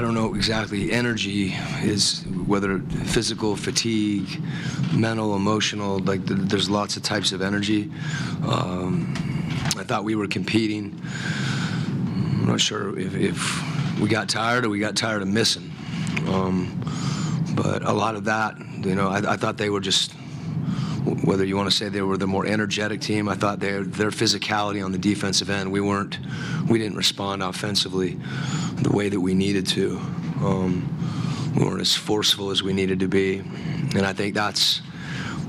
I don't know exactly. Energy is whether physical, fatigue, mental, emotional, like there's lots of types of energy. I thought we were competing. I'm not sure if we got tired or we got tired of missing. But a lot of that, you know, I thought they were just, whether you want to say they were the more energetic team, I thought their physicality on the defensive end, we didn't respond offensively the way that we needed to. We weren't as forceful as we needed to be, and I think that's,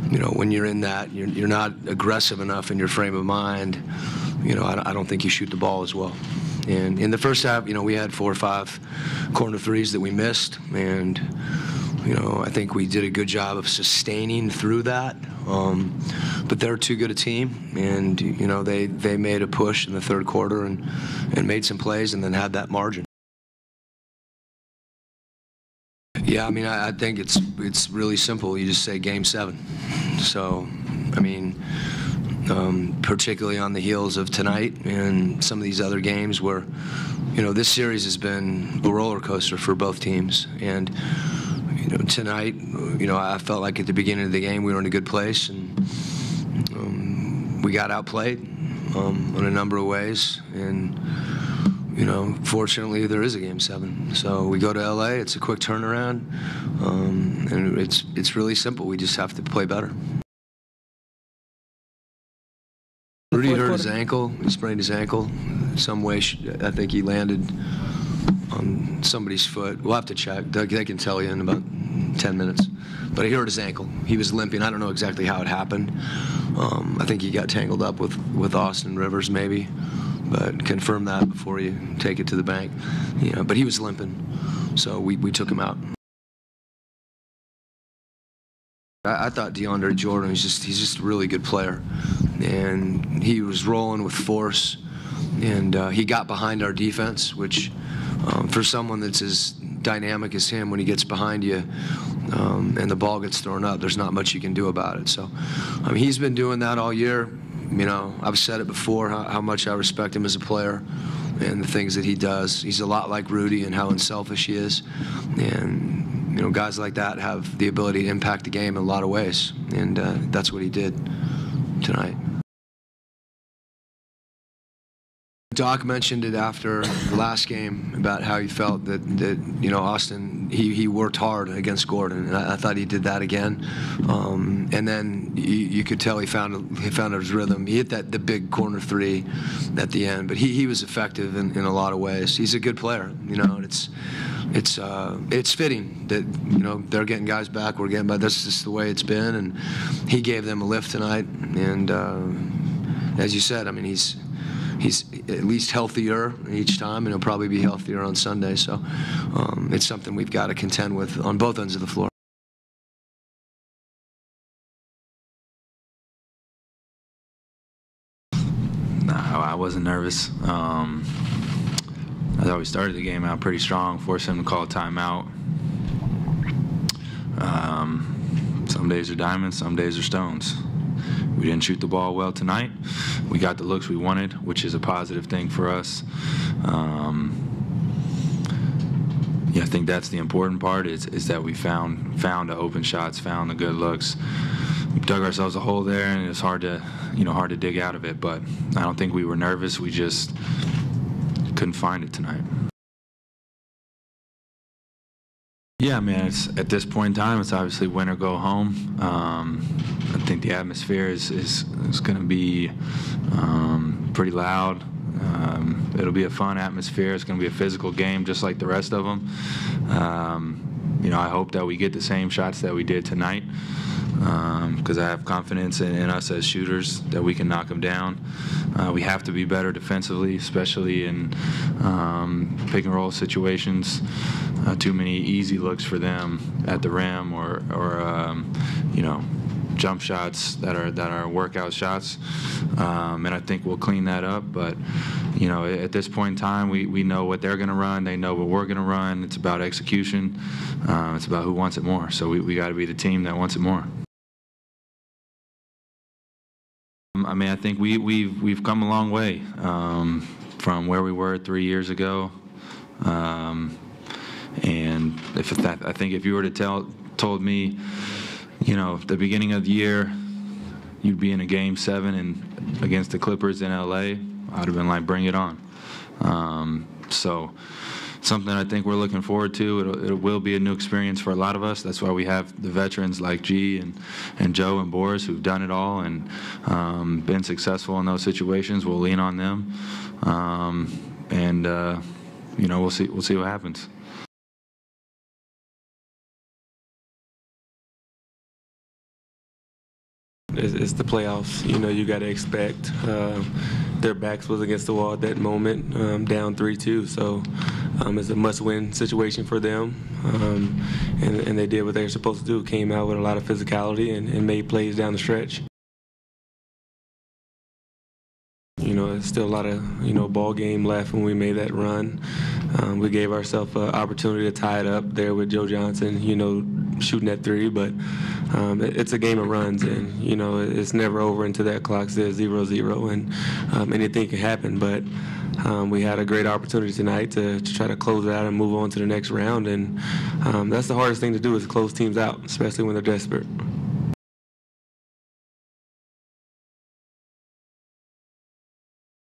you know, when you're in that, you're not aggressive enough in your frame of mind. You know, I don't think you shoot the ball as well. And in the first half, you know, we had 4 or 5 corner threes that we missed, and you know, I think we did a good job of sustaining through that. But they're too good a team, and you know, they made a push in the third quarter and made some plays and then had that margin. Yeah, I mean, I think it's really simple. You just say Game 7. So, I mean, particularly on the heels of tonight and some of these other games where, you know, this series has been a roller coaster for both teams. And you know, tonight, you know, I felt like at the beginning of the game we were in a good place, and we got outplayed in a number of ways. And you know, fortunately, there is a Game 7. So we go to LA. It's a quick turnaround, and it's really simple. We just have to play better. Rudy hurt his ankle. He sprained his ankle. Some way, I think he landed on somebody's foot. We'll have to check. They can tell you in about 10 minutes. But he hurt his ankle. He was limping. I don't know exactly how it happened. I think he got tangled up with Austin Rivers maybe, but confirm that before you take it to the bank. You know, but he was limping, so we took him out. I thought DeAndre Jordan, he's just a really good player, and he was rolling with force, and he got behind our defense, which for someone that's as dynamic as him, when he gets behind you and the ball gets thrown up, there's not much you can do about it. So I mean, he's been doing that all year. You know, I've said it before, how much I respect him as a player and the things that he does. He's a lot like Rudy and how unselfish he is. And, you know, guys like that have the ability to impact the game in a lot of ways. And that's what he did tonight. Doc mentioned it after the last game about how he felt that you know, Austin, he worked hard against Gordon, and I thought he did that again. And then you could tell he found his rhythm. He hit the big corner 3 at the end, but he was effective in a lot of ways. He's a good player, you know, and it's fitting that, you know, they're getting guys back, we're getting back. That's just the way it's been, and he gave them a lift tonight. And as you said, I mean, he's at least healthier each time, and he'll probably be healthier on Sunday. So it's something we've got to contend with on both ends of the floor. No, I wasn't nervous. I thought we started the game out pretty strong, forced him to call a timeout. Some days are diamonds, some days are stones. We didn't shoot the ball well tonight. We got the looks we wanted, which is a positive thing for us. Yeah, I think that's the important part is that we found the open shots, found the good looks. We dug ourselves a hole there, and it was hard to dig out of it. But I don't think we were nervous. We just couldn't find it tonight. Yeah, man, at this point in time, it's obviously win or go home. I think the atmosphere is going to be pretty loud. It'll be a fun atmosphere. It's going to be a physical game just like the rest of them. You know, I hope that we get the same shots that we did tonight, because I have confidence in us as shooters that we can knock them down. We have to be better defensively, especially in pick and roll situations. Too many easy looks for them at the rim, or you know, jump shots that are workout shots, and I think we'll clean that up. But you know, at this point in time, we know what they're going to run. They know what we're going to run. It's about execution. It's about who wants it more. So we got to be the team that wants it more. I mean, I think we've come a long way from where we were 3 years ago. And I think if you were to told me, at the beginning of the year, you'd be in a Game 7 against the Clippers in LA, I'd have been like, bring it on. So something I think we're looking forward to. It will be a new experience for a lot of us. That's why we have the veterans like G and Joe and Boris who've done it all and been successful in those situations. We'll lean on them, we'll see what happens. It's the playoffs. You got to expect. Their backs was against the wall at that moment, down 3-2. So it's a must-win situation for them. And they did what they were supposed to do. Came out with a lot of physicality and made plays down the stretch. There's still a lot of, ball game left when we made that run. We gave ourselves an opportunity to tie it up there with Joe Johnson, shooting that three. But it's a game of runs, and, it's never over until that clock says 0-0, and anything can happen. But we had a great opportunity tonight to try to close it out and move on to the next round. And that's the hardest thing to do is close teams out, especially when they're desperate.